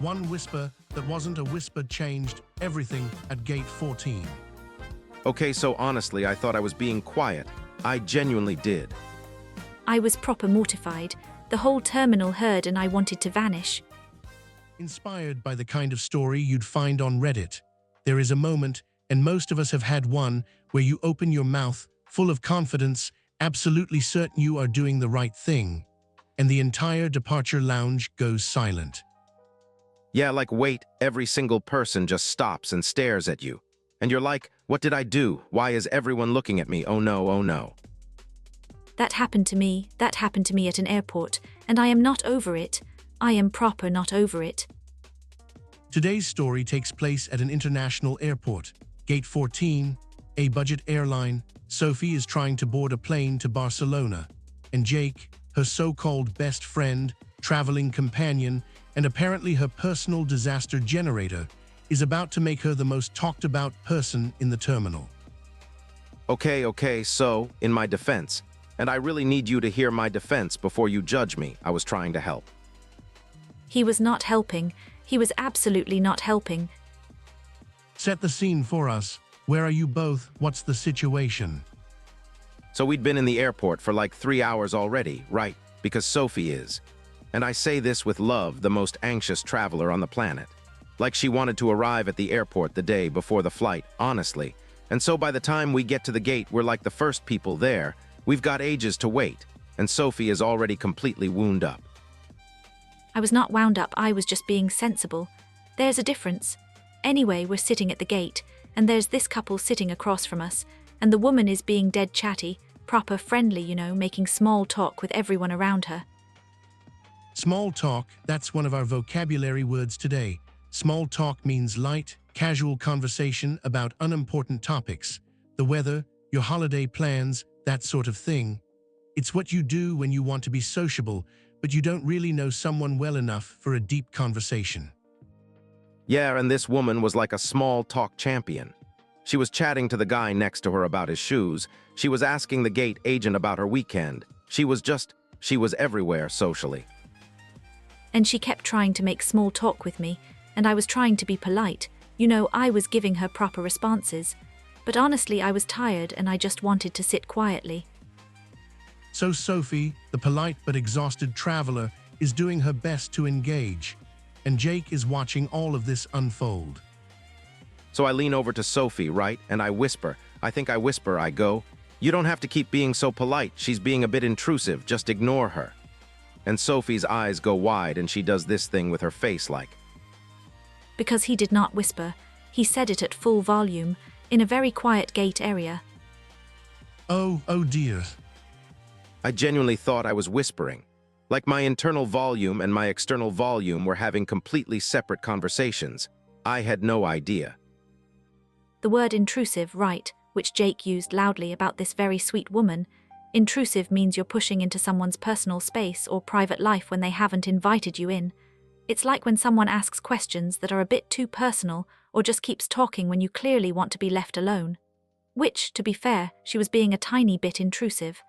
One whisper that wasn't a whisper changed everything at gate 14. Okay, so honestly, I thought I was being quiet. I genuinely did. I was proper mortified. The whole terminal heard and I wanted to vanish. Inspired by the kind of story you'd find on Reddit, there is a moment, and most of us have had one, where you open your mouth, full of confidence, absolutely certain you are doing the right thing, and the entire departure lounge goes silent. Yeah, like wait, every single person just stops and stares at you. And you're like, what did I do? Why is everyone looking at me? Oh no, oh no. That happened to me at an airport, and I am not over it. I am proper not over it. Today's story takes place at an international airport. Gate 14, a budget airline. Sophie is trying to board a plane to Barcelona, and Jake, her so-called best friend, traveling companion, and apparently her personal disaster generator, is about to make her the most talked-about person in the terminal. Okay, so, in my defense, and I really need you to hear my defense before you judge me, I was trying to help. He was not helping. He was absolutely not helping. Set the scene for us. Where are you both? What's the situation? So we'd been in the airport for like 3 hours already, right? Because Sophie is. And I say this with love, the most anxious traveler on the planet. Like she wanted to arrive at the airport the day before the flight, honestly. And so by the time we get to the gate, we're like the first people there. We've got ages to wait. And Sophie is already completely wound up. I was not wound up, I was just being sensible. There's a difference. Anyway, we're sitting at the gate, and there's this couple sitting across from us, and the woman is being dead chatty, proper friendly, you know, making small talk with everyone around her. Small talk, that's one of our vocabulary words today. Small talk means light, casual conversation about unimportant topics. The weather, your holiday plans, that sort of thing. It's what you do when you want to be sociable, but you don't really know someone well enough for a deep conversation. Yeah, and this woman was like a small talk champion. She was chatting to the guy next to her about his shoes. She was asking the gate agent about her weekend. She was everywhere socially. And she kept trying to make small talk with me, and I was trying to be polite. You know, I was giving her proper responses. But honestly, I was tired and I just wanted to sit quietly. So Sophie, the polite but exhausted traveler, is doing her best to engage, and Jake is watching all of this unfold. So I lean over to Sophie, right? And I whisper. I go, you don't have to keep being so polite. She's being a bit intrusive. Just ignore her. And Sophie's eyes go wide and she does this thing with her face like. Because he did not whisper, he said it at full volume, in a very quiet gate area. Oh dear. I genuinely thought I was whispering. Like my internal volume and my external volume were having completely separate conversations. I had no idea. The word intrusive, right, which Jake used loudly about this very sweet woman. Intrusive means you're pushing into someone's personal space or private life when they haven't invited you in. It's like when someone asks questions that are a bit too personal or just keeps talking when you clearly want to be left alone. Which, to be fair, she was being a tiny bit intrusive.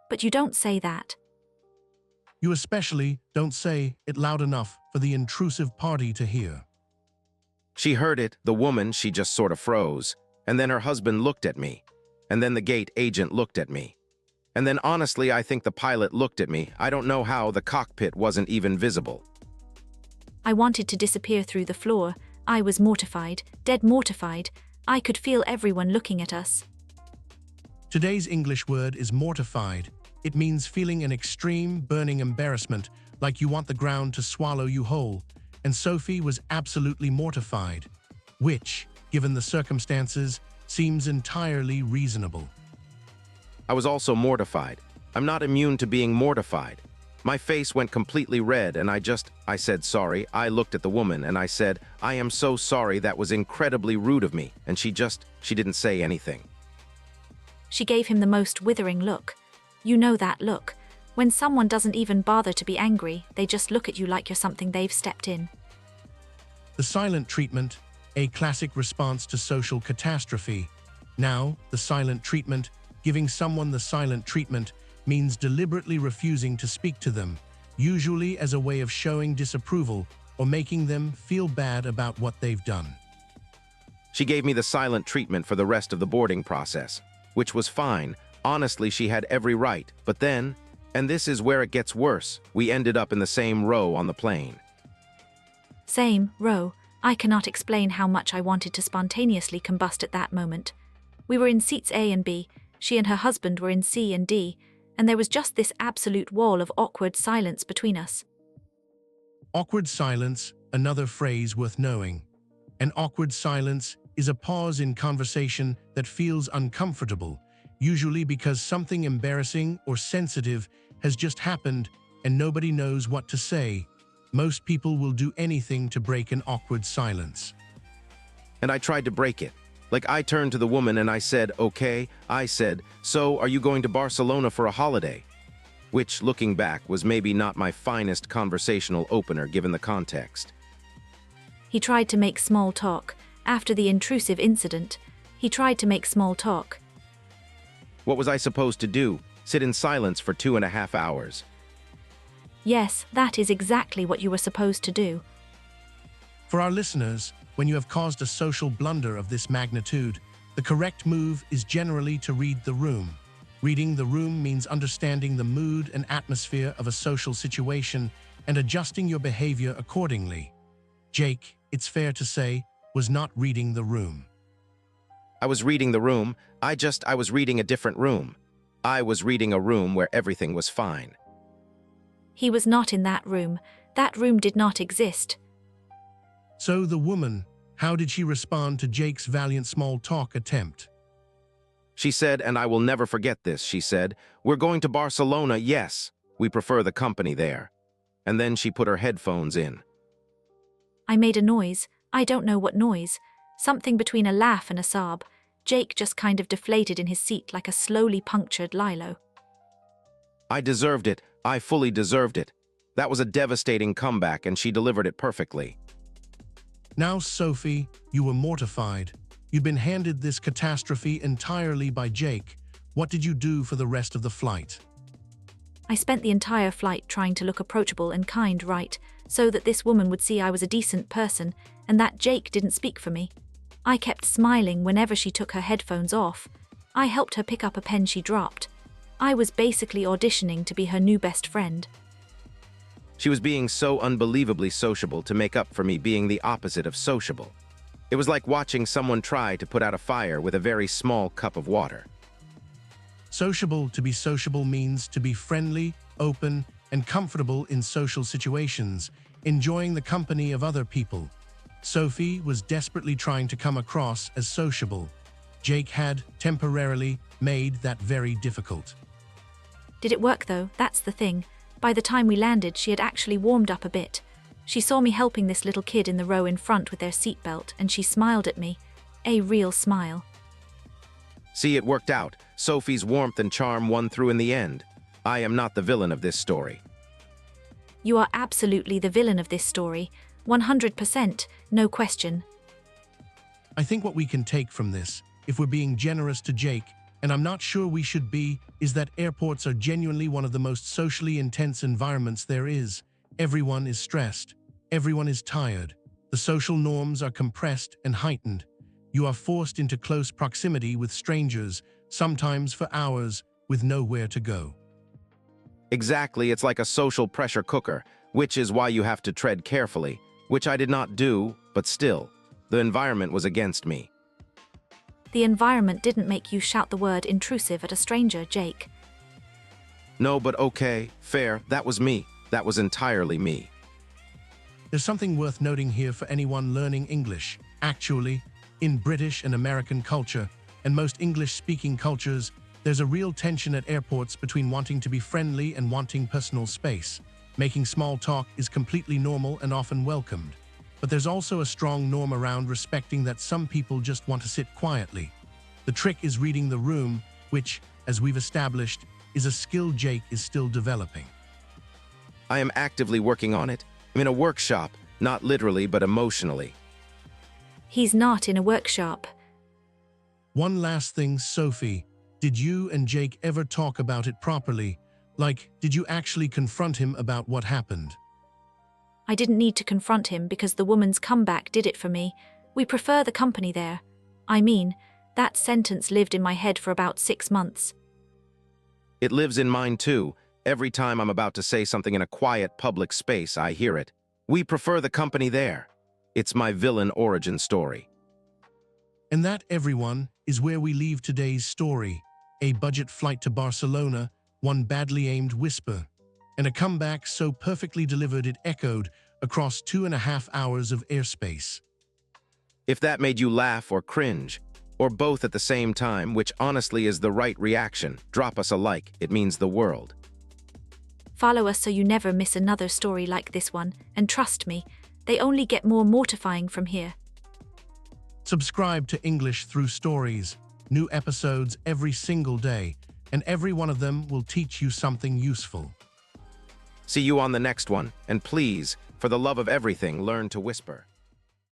But you don't say that. You especially don't say it loud enough for the intrusive party to hear. She heard it, the woman, she just sort of froze. And then her husband looked at me. And then the gate agent looked at me. And then honestly, I think the pilot looked at me. I don't know how, the cockpit wasn't even visible. I wanted to disappear through the floor. I was mortified, dead mortified. I could feel everyone looking at us. Today's English word is mortified. It means feeling an extreme, burning embarrassment, like you want the ground to swallow you whole. And Sophie was absolutely mortified, which, given the circumstances, seems entirely reasonable. I was also mortified. I'm not immune to being mortified. My face went completely red and I said sorry. I looked at the woman and I said, I am so sorry, that was incredibly rude of me. And she didn't say anything. She gave him the most withering look. You know that look. When someone doesn't even bother to be angry, they just look at you like you're something they've stepped in. The silent treatment, a classic response to social catastrophe. Now, the silent treatment, giving someone the silent treatment, means deliberately refusing to speak to them, usually as a way of showing disapproval or making them feel bad about what they've done. She gave me the silent treatment for the rest of the boarding process, which was fine. Honestly, she had every right. But then, and this is where it gets worse, we ended up in the same row on the plane. Same row. I cannot explain how much I wanted to spontaneously combust at that moment. We were in seats A and B, she and her husband were in C and D, and there was just this absolute wall of awkward silence between us. Awkward silence, another phrase worth knowing. An awkward silence is a pause in conversation that feels uncomfortable, usually because something embarrassing or sensitive has just happened and nobody knows what to say. Most people will do anything to break an awkward silence. And I tried to break it. Like, I turned to the woman and I said, "Okay." I said, "So, are you going to Barcelona for a holiday?" Which, looking back, was maybe not my finest conversational opener given the context. He tried to make small talk. After the intrusive incident, he tried to make small talk. What was I supposed to do? Sit in silence for 2.5 hours? Yes, that is exactly what you were supposed to do. For our listeners, when you have caused a social blunder of this magnitude, the correct move is generally to read the room. Reading the room means understanding the mood and atmosphere of a social situation and adjusting your behavior accordingly. Jake, it's fair to say, was not reading the room. I was reading the room. I was reading a different room. I was reading a room where everything was fine. He was not in that room. That room did not exist. So the woman, how did she respond to Jake's valiant small talk attempt? She said, and I will never forget this, she said, "We're going to Barcelona, yes. We prefer the company there." And then she put her headphones in. I made a noise. I don't know what noise. Something between a laugh and a sob. Jake just kind of deflated in his seat like a slowly punctured lilo. I deserved it. I fully deserved it. That was a devastating comeback, and she delivered it perfectly. Now, Sophie, you were mortified. You'd been handed this catastrophe entirely by Jake. What did you do for the rest of the flight? I spent the entire flight trying to look approachable and kind, right, so that this woman would see I was a decent person and that Jake didn't speak for me. I kept smiling whenever she took her headphones off. I helped her pick up a pen she dropped. I was basically auditioning to be her new best friend. She was being so unbelievably sociable to make up for me being the opposite of sociable. It was like watching someone try to put out a fire with a very small cup of water. Sociable. To be sociable means to be friendly, open, and comfortable in social situations, enjoying the company of other people. Sophie was desperately trying to come across as sociable. Jake had temporarily made that very difficult. Did it work though? That's the thing. By the time we landed, she had actually warmed up a bit. She saw me helping this little kid in the row in front with their seatbelt, and she smiled at me. A real smile. See, it worked out. Sophie's warmth and charm won through in the end. I am not the villain of this story. You are absolutely the villain of this story. 100%, no question. I think what we can take from this, if we're being generous to Jake, and I'm not sure we should be, is that airports are genuinely one of the most socially intense environments there is. Everyone is stressed. Everyone is tired. The social norms are compressed and heightened. You are forced into close proximity with strangers, sometimes for hours, with nowhere to go. Exactly, it's like a social pressure cooker, which is why you have to tread carefully, which I did not do, but still, the environment was against me. The environment didn't make you shout the word intrusive at a stranger, Jake. No, but okay, fair, that was me. That was entirely me. There's something worth noting here for anyone learning English. Actually, in British and American culture, and most English-speaking cultures, there's a real tension at airports between wanting to be friendly and wanting personal space. Making small talk is completely normal and often welcomed. But there's also a strong norm around respecting that some people just want to sit quietly. The trick is reading the room, which, as we've established, is a skill Jake is still developing. I am actively working on it. I'm in a workshop, not literally but emotionally. He's not in a workshop. One last thing, Sophie. Did you and Jake ever talk about it properly? Like, did you actually confront him about what happened? I didn't need to confront him because the woman's comeback did it for me. We prefer the company there. I mean, that sentence lived in my head for about 6 months. It lives in mine too. Every time I'm about to say something in a quiet public space, I hear it. We prefer the company there. It's my villain origin story. And that, everyone, is where we leave today's story. A budget flight to Barcelona, one badly aimed whisper, and a comeback so perfectly delivered it echoed across 2.5 hours of airspace. If that made you laugh or cringe, or both at the same time, which honestly is the right reaction, drop us a like. It means the world. Follow us so you never miss another story like this one, and trust me, they only get more mortifying from here. Subscribe to English Through Stories, new episodes every single day, and every one of them will teach you something useful. See you on the next one, and please, for the love of everything, learn to whisper.